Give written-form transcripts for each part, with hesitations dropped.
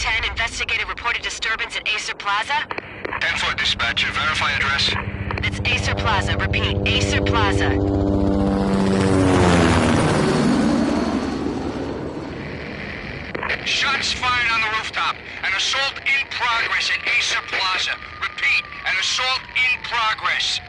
10, investigated reported disturbance at Acer Plaza. 10-4 dispatcher, verify address. It's Acer Plaza, repeat, Acer Plaza. Shots fired on the rooftop. An assault in progress at Acer Plaza. Repeat, an assault in progress.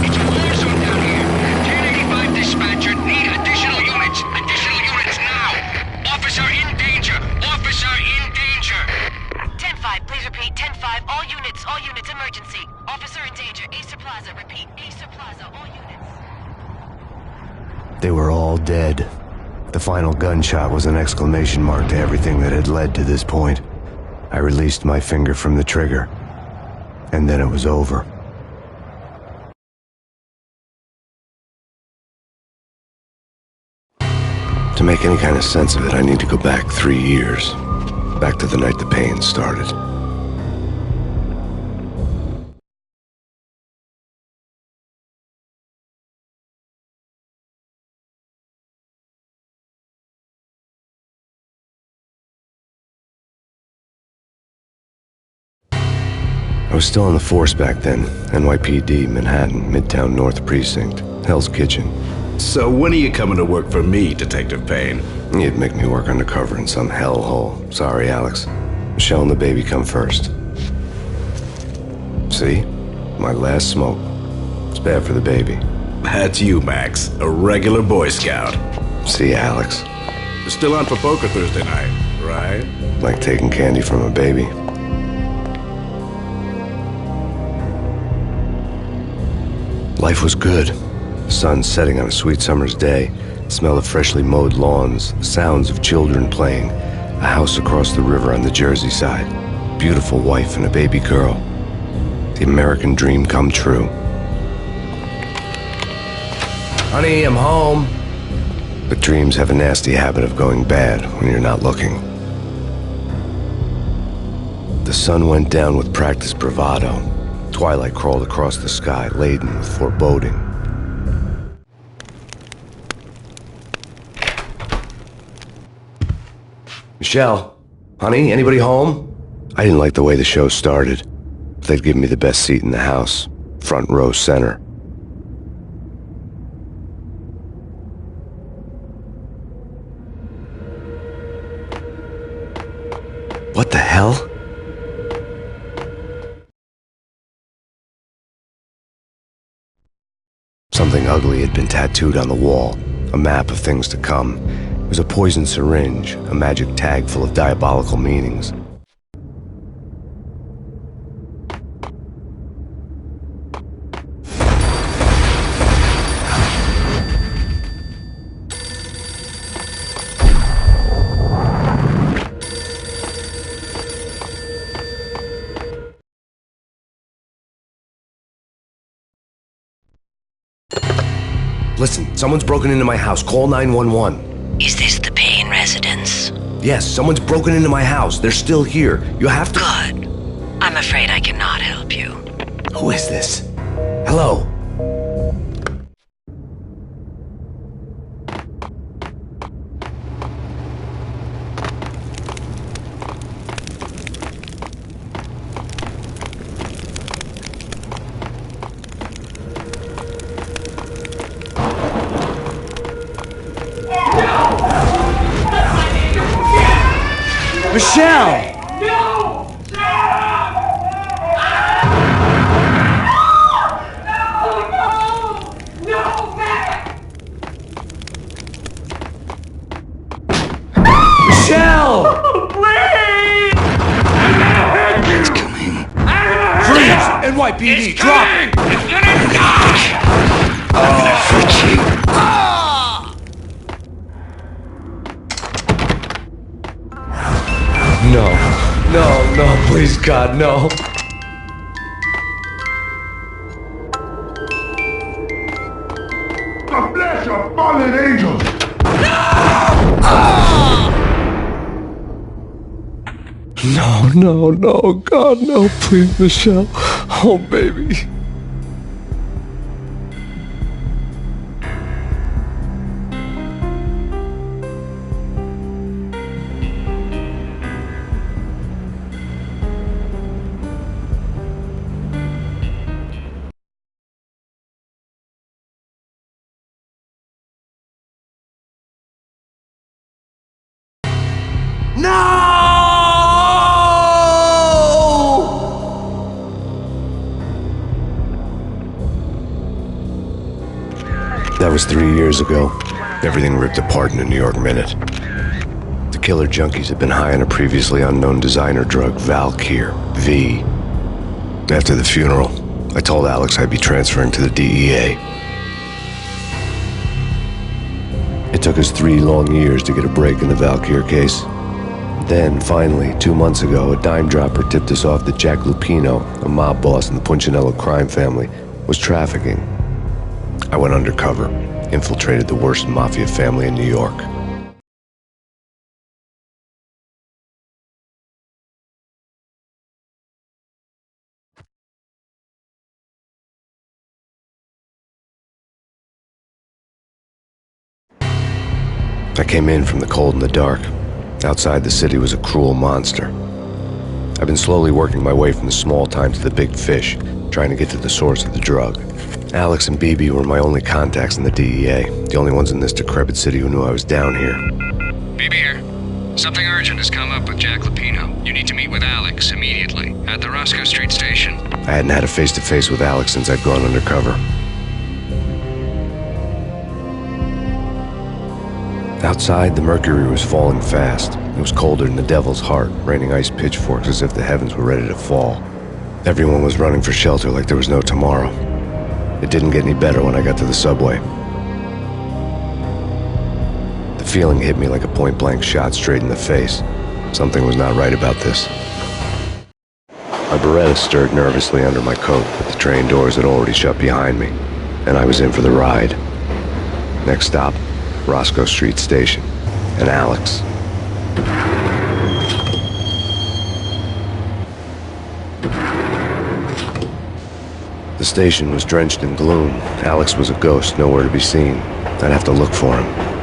It's a war zone down here. 1085 dispatcher, need additional units. Additional units now. Officer in danger. Officer in danger. 10-5, please repeat, 10-5, all units, emergency. Officer in danger, Acer Plaza, repeat, Acer Plaza, all units. They were all dead. The final gunshot was an exclamation mark to everything that had led to this point. I released my finger from the trigger, and then it was over. To make any kind of sense of it, I need to go back 3 years. Back to the night the Payne started. I was still on the force back then. NYPD, Manhattan, Midtown North Precinct, Hell's Kitchen. So when are you coming to work for me, Detective Payne? You'd make me work undercover in some hellhole. Sorry, Alex. Michelle and the baby come first. See? My last smoke. It's bad for the baby. That's you, Max. A regular Boy Scout. See, Alex? Still on for poker Thursday night, right? Like taking candy from a baby. Life was good. The sun setting on a sweet summer's day, the smell of freshly mowed lawns, the sounds of children playing, a house across the river on the Jersey side, beautiful wife and a baby girl. The American dream come true. Honey, I'm home. But dreams have a nasty habit of going bad when you're not looking. The sun went down with practiced bravado. Twilight crawled across the sky, laden with foreboding. Michelle? Honey, anybody home? I didn't like the way the show started. They'd given me the best seat in the house, front row center. What the hell? Something ugly had been tattooed on the wall, a map of things to come. It was a poison syringe, a magic tag full of diabolical meanings. Listen, someone's broken into my house. Call 911. Is this the Payne residence? Yes, someone's broken into my house. They're still here. You have to... Good. I'm afraid I cannot help you. Who is this? Hello? Michelle! No! No, Matt! Michelle! Please! It's coming. Freeze! NYPD, drop it! It's gonna die! No, please, God, no. God bless your fallen angels! No, no, no, God, no, please, Michelle. Oh, baby. That was 3 years ago. Everything ripped apart in a New York minute. The killer junkies had been high on a previously unknown designer drug, Valkyr, V. After the funeral, I told Alex I'd be transferring to the DEA. It took us 3 long years to get a break in the Valkyr case. Then, finally, 2 months ago, a dime dropper tipped us off that Jack Lupino, a mob boss in the Punchinello crime family, was trafficking. I went undercover, infiltrated the worst mafia family in New York. I came in from the cold and the dark. Outside the city was a cruel monster. I've been slowly working my way from the small time to the big fish, trying to get to the source of the drug. Alex and BB were my only contacts in the DEA, the only ones in this decrepit city who knew I was down here. BB here. Something urgent has come up with Jack Lupino. You need to meet with Alex immediately at the Roscoe Street station. I hadn't had a face-to-face with Alex since I'd gone undercover. Outside, the mercury was falling fast. It was colder than the devil's heart, raining ice pitchforks as if the heavens were ready to fall. Everyone was running for shelter like there was no tomorrow. It didn't get any better when I got to the subway. The feeling hit me like a point-blank shot straight in the face. Something was not right about this. My Beretta stirred nervously under my coat, but the train doors had already shut behind me, and I was in for the ride. Next stop, Roscoe Street Station, and Alex. The station was drenched in gloom. Alex was a ghost, nowhere to be seen. I'd have to look for him.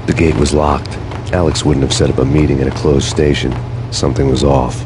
The gate was locked. Alex wouldn't have set up a meeting at a closed station. Something was off.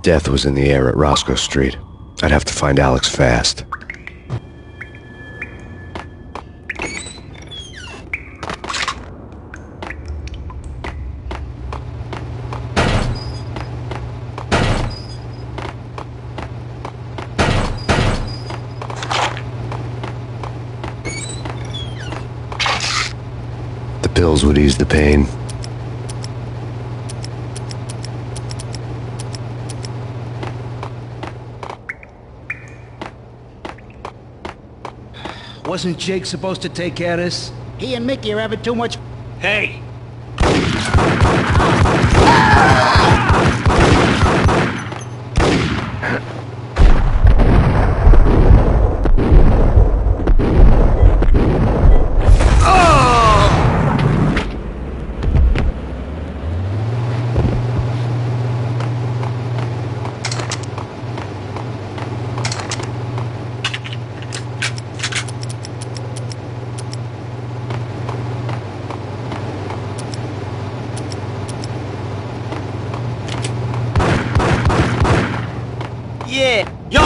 Death was in the air at Roscoe Street. I'd have to find Alex fast. The pills would ease the pain. Wasn't Jake supposed to take care of this? He and Mickey are having too much. Hey! Yeah! Yo!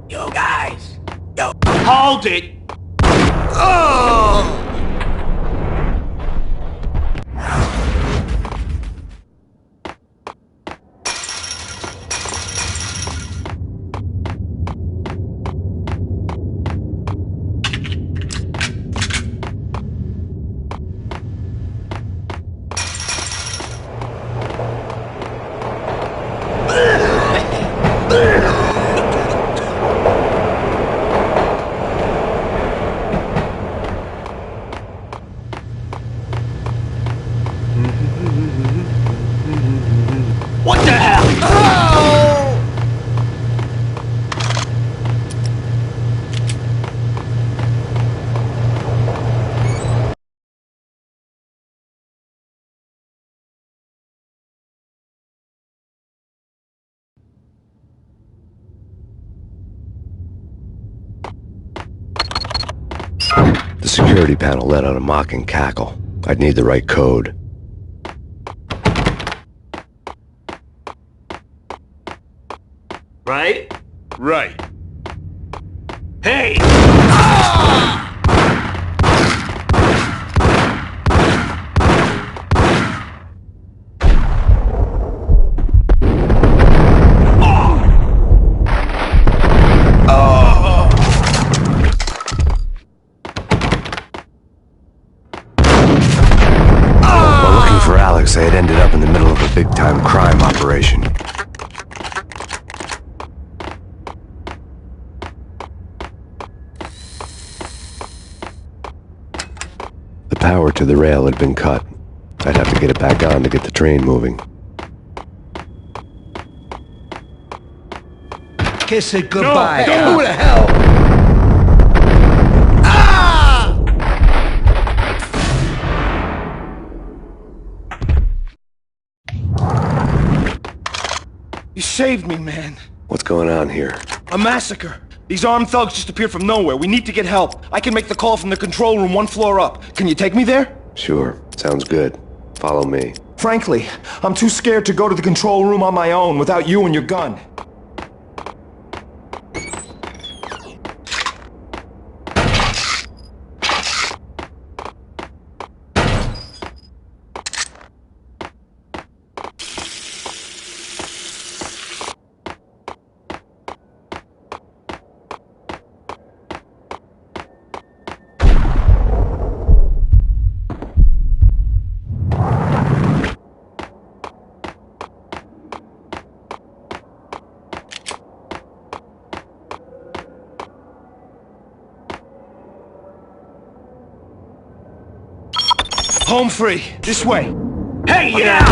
Yo, guys! Yo! Hold it! What the hell? The security panel let out a mocking cackle. I'd need the right code. Right? Right. Hey! While looking for Alex, I had ended up in the middle of a big-time crime operation. The power to the rail had been cut. I'd have to get it back on to get the train moving. Kiss it goodbye. No, Who the hell? You saved me, man. What's going on here? A massacre. These armed thugs just appeared from nowhere. We need to get help. I can make the call from the control room one floor up. Can you take me there? Sure, sounds good. Follow me. Frankly, I'm too scared to go to the control room on my own without you and your gun. Home free. This way. Hey, yeah!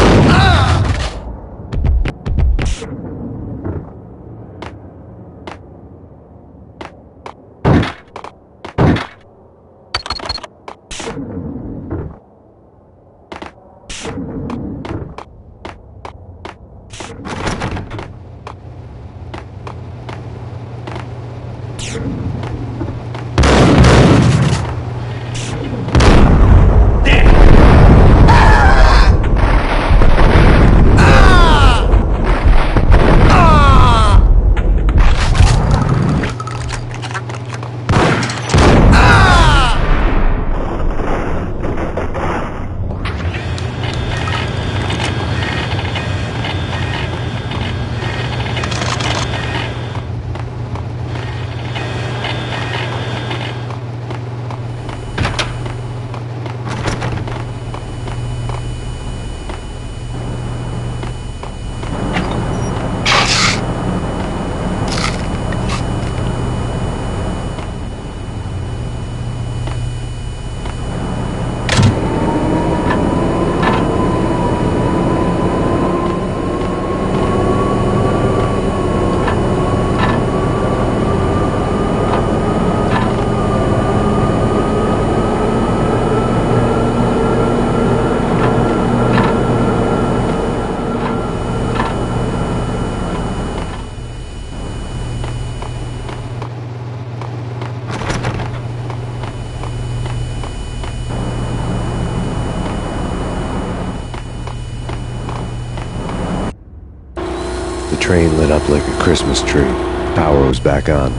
train lit up like a Christmas tree. Power was back on.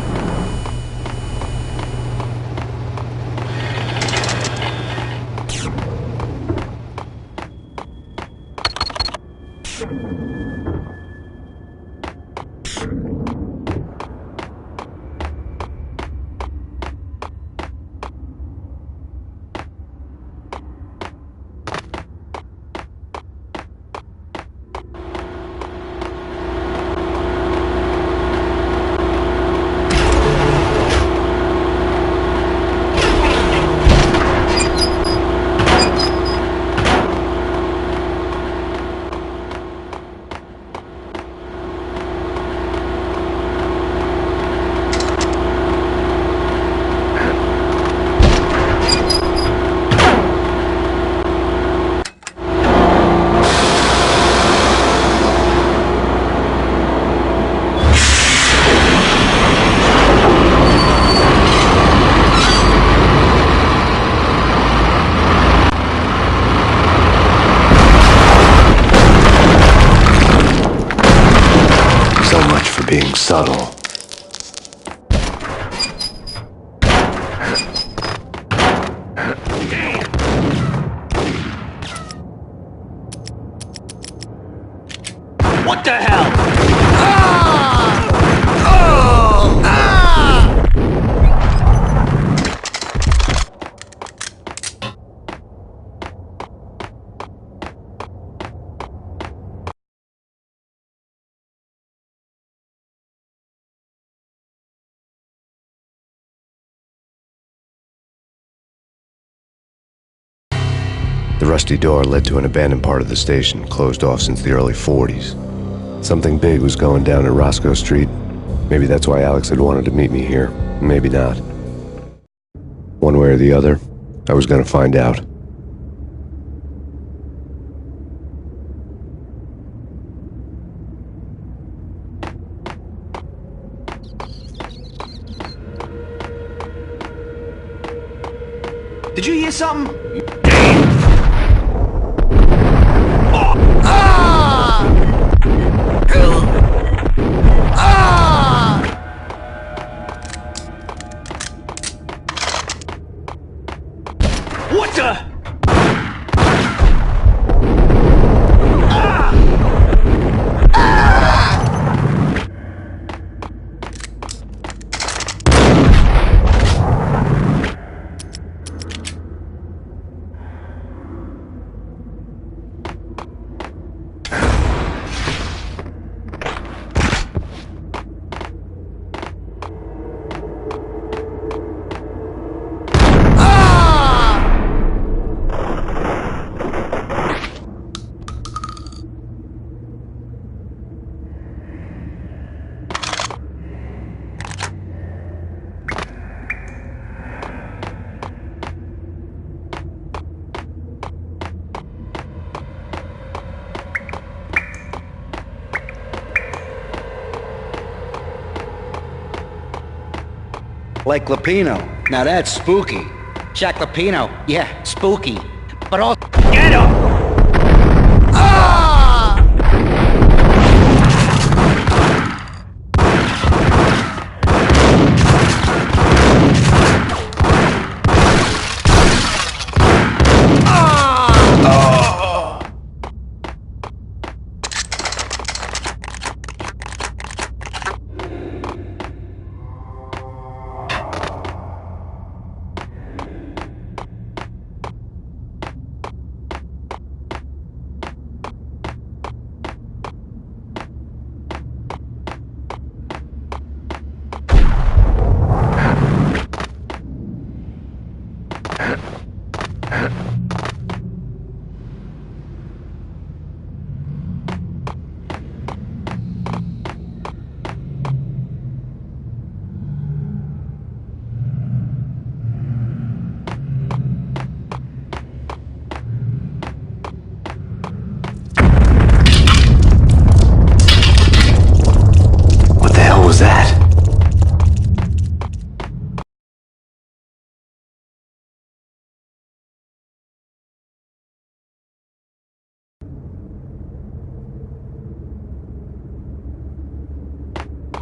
Being subtle. What the hell? The rusty door led to an abandoned part of the station, closed off since the early 40s. Something big was going down at Roscoe Street. Maybe that's why Alex had wanted to meet me here. Maybe not. One way or the other, I was gonna find out. Did you hear something? What the? Like Lapino. Now that's spooky. Jack Lapino. Yeah, spooky. But all... Get him!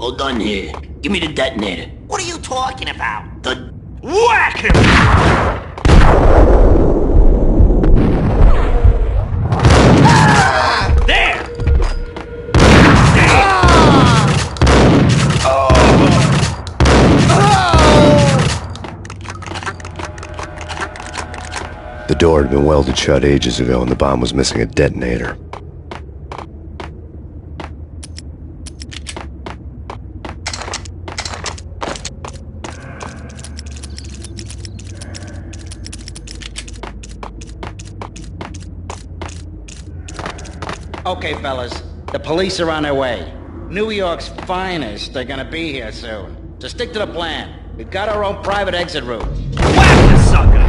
Hold on here. Give me the detonator. What are you talking about? The... Whack him! There! The door had been welded shut ages ago and the bomb was missing a detonator. Okay, fellas. The police are on their way. New York's finest are gonna be here soon. So stick to the plan. We've got our own private exit route. Whack the sucker!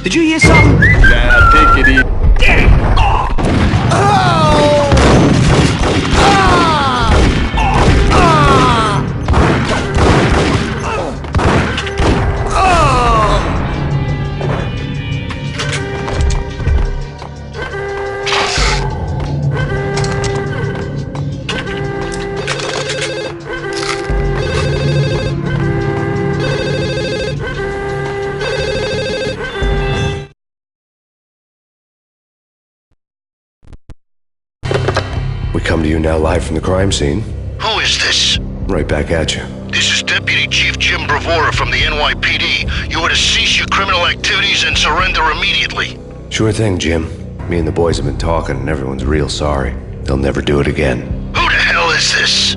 Did you hear something? Nah, take it easy. We come to you now live from the crime scene. Who is this? Right back at you. This is Deputy Chief Jim Bravura from the NYPD. You are to cease your criminal activities and surrender immediately. Sure thing, Jim. Me and the boys have been talking and everyone's real sorry. They'll never do it again. Who the hell is this?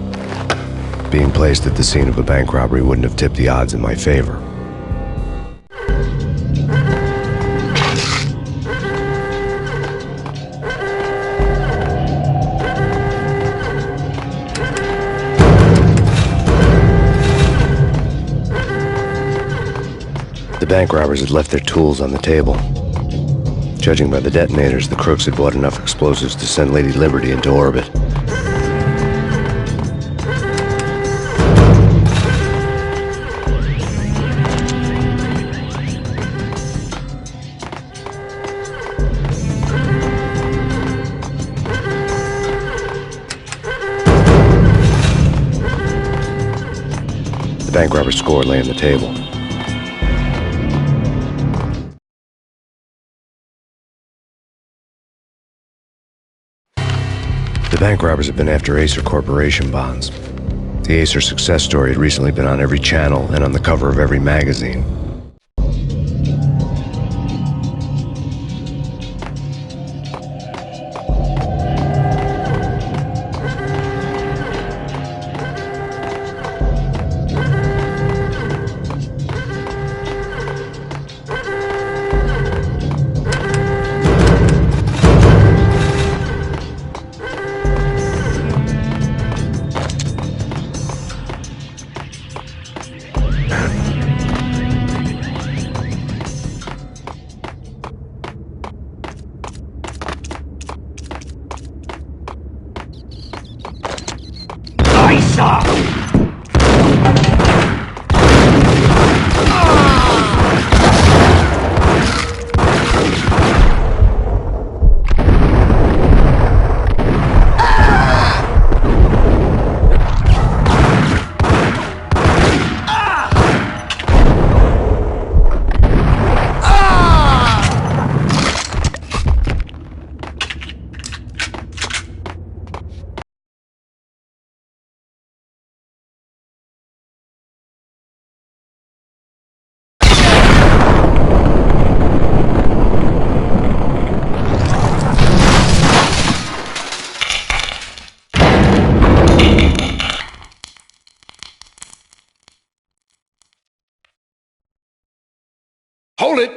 Being placed at the scene of a bank robbery wouldn't have tipped the odds in my favor. The bank robbers had left their tools on the table. Judging by the detonators, the crooks had bought enough explosives to send Lady Liberty into orbit. The bank robber's score lay on the table. The bank robbers had been after Acer Corporation bonds. The Acer success story had recently been on every channel and on the cover of every magazine. Hold it!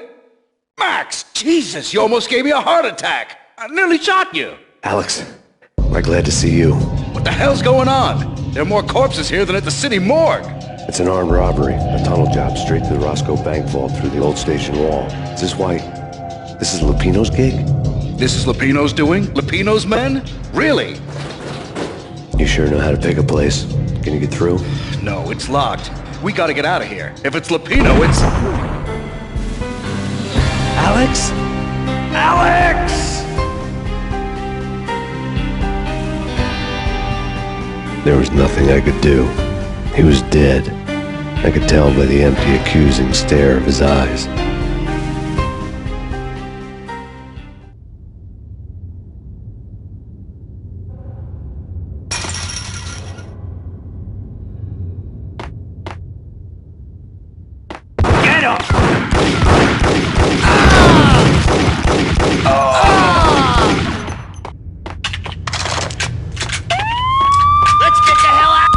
Max! Jesus, you almost gave me a heart attack! I nearly shot you! Alex, we're glad to see you. What the hell's going on? There are more corpses here than at the city morgue. It's an armed robbery, a tunnel job straight to the Roscoe Bank vault through the old station wall. Is this why... This is Lupino's gig? This is Lupino's doing? Lupino's men? Really? You sure know how to pick a place. Can you get through? No, it's locked. We gotta get out of here. If it's Lupino, it's... Alex? Alex! There was nothing I could do. He was dead. I could tell by the empty, accusing stare of his eyes. Get up! Let's get the hell out!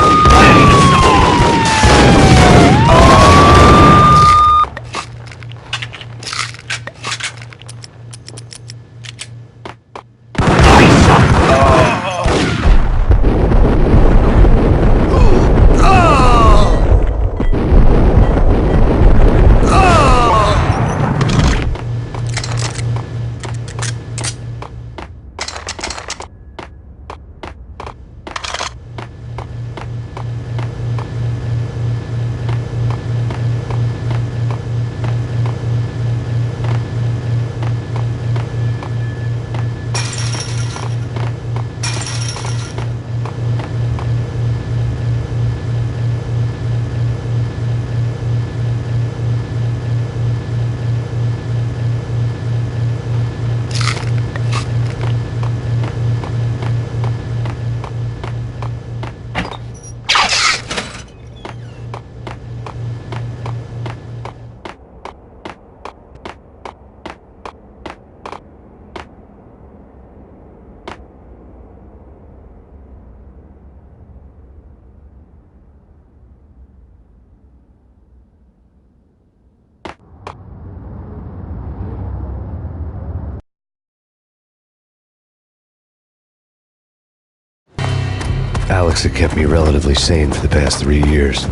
Alex had kept me relatively sane for the past 3 years.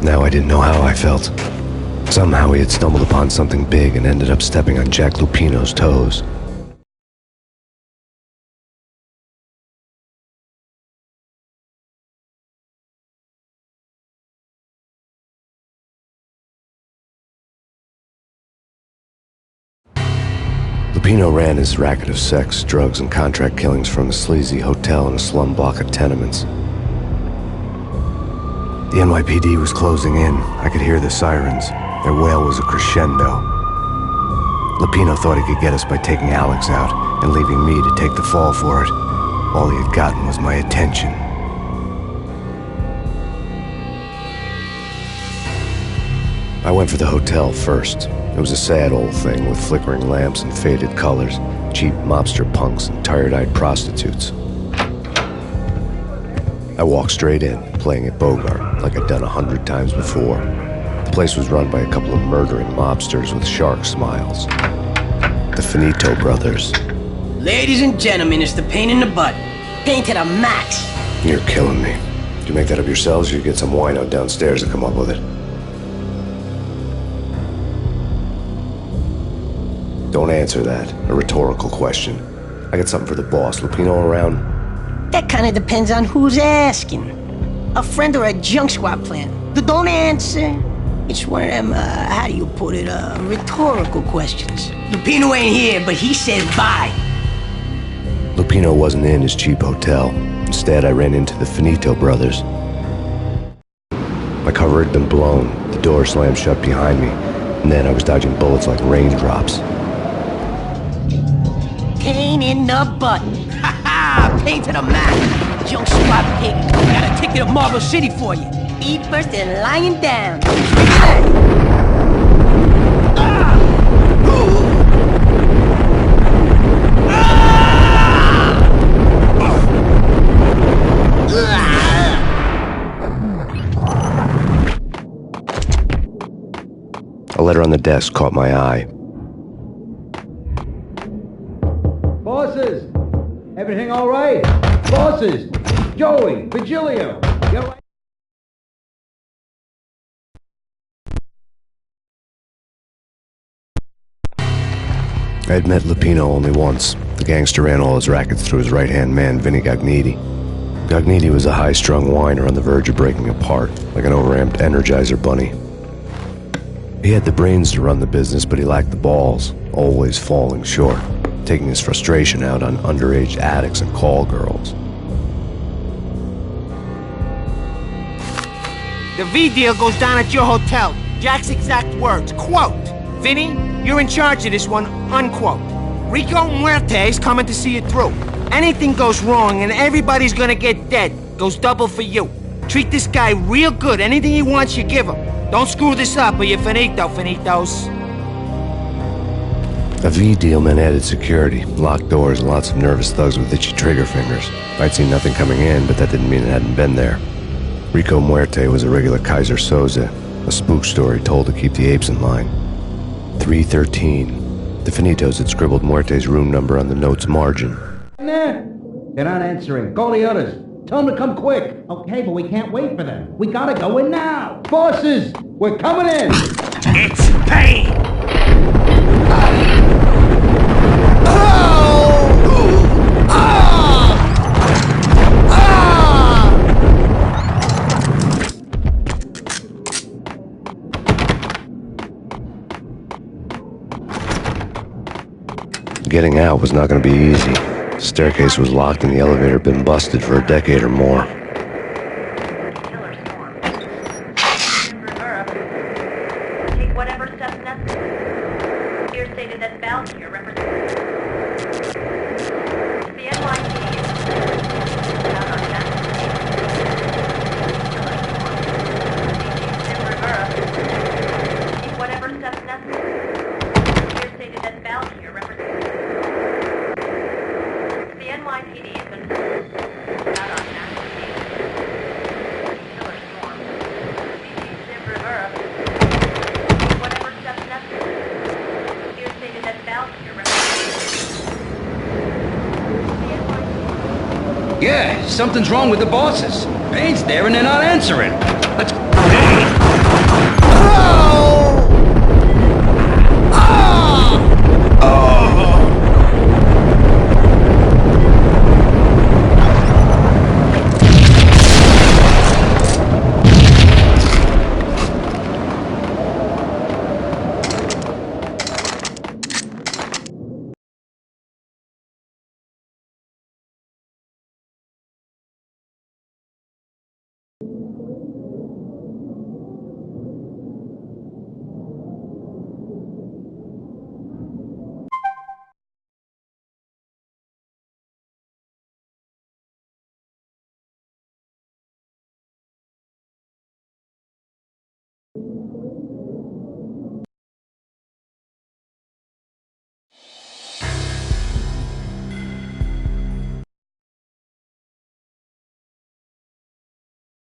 Now I didn't know how I felt. Somehow he had stumbled upon something big and ended up stepping on Jack Lupino's toes. Lupino ran his racket of sex, drugs, and contract killings from a sleazy hotel in a slum block of tenements. The NYPD was closing in. I could hear the sirens. Their wail was a crescendo. Lupino thought he could get us by taking Alex out and leaving me to take the fall for it. All he had gotten was my attention. I went for the hotel first. It was a sad old thing with flickering lamps and faded colors, cheap mobster punks and tired-eyed prostitutes. I walked straight in, playing at Bogart, like I'd done 100 times before. The place was run by a couple of murdering mobsters with shark smiles. The Finito brothers. Ladies and gentlemen, it's the Payne in the butt. Payne to the max. You're killing me. Did you make that up yourselves, or you get some wino downstairs to come up with it? Don't answer that. A rhetorical question. I got something for the boss. Lupino around? That kind of depends on who's asking. A friend or a junk squad plan. Don't answer. It's one of them, how do you put it, rhetorical questions. Lupino ain't here, but he said bye. Lupino wasn't in his cheap hotel. Instead, I ran into the Finito brothers. My cover had been blown. The door slammed shut behind me. And then I was dodging bullets like raindrops. Payne in the butt. Ha ha! Payne to the max. Junk squad pig. Got a ticket to Marble City for you. Feet first and lying down. A letter on the desk caught my eye. Bosses, have Everything all right? Bosses! Joey! Virgilio! You all right? I had met Lupino only once. The gangster ran all his rackets through his right-hand man, Vinny Gagniti. Gagniti was a high-strung whiner on the verge of breaking apart, like an overamped Energizer bunny. He had the brains to run the business, but he lacked the balls, always falling short, taking his frustration out on underage addicts and call girls. The V deal goes down at your hotel. Jack's exact words, quote, "Vinny, you're in charge of this one," unquote. Rico Muerte's coming to see it through. Anything goes wrong and everybody's gonna get dead. Goes double for you. Treat this guy real good. Anything he wants, you give him. Don't screw this up or you're finito, finitos. A V deal meant added security, locked doors, and lots of nervous thugs with itchy trigger fingers. I'd seen nothing coming in, but that didn't mean it hadn't been there. Rico Muerte was a regular Kaiser Soze, a spook story told to keep the apes in line. 313. The Finitos had scribbled Muerte's room number on the note's margin. Nah, they're not answering. Call the others. Tell them to come quick. Okay, but we can't wait for them. We gotta go in now. Bosses, we're coming in. It's Payne! Getting out was not going to be easy. The staircase was locked and the elevator had been busted for a decade or more. Take whatever steps necessary. Here stated that Valkyrie represents the NYPD. Take whatever steps necessary. Here stated that Valkyrie represents the NYPD has been out on national TV. Killer storm. Take whatever steps necessary. Here stated that Valkyrie represents the NYPD. Yeah, something's wrong with the bosses. Payne's there and they're not answering.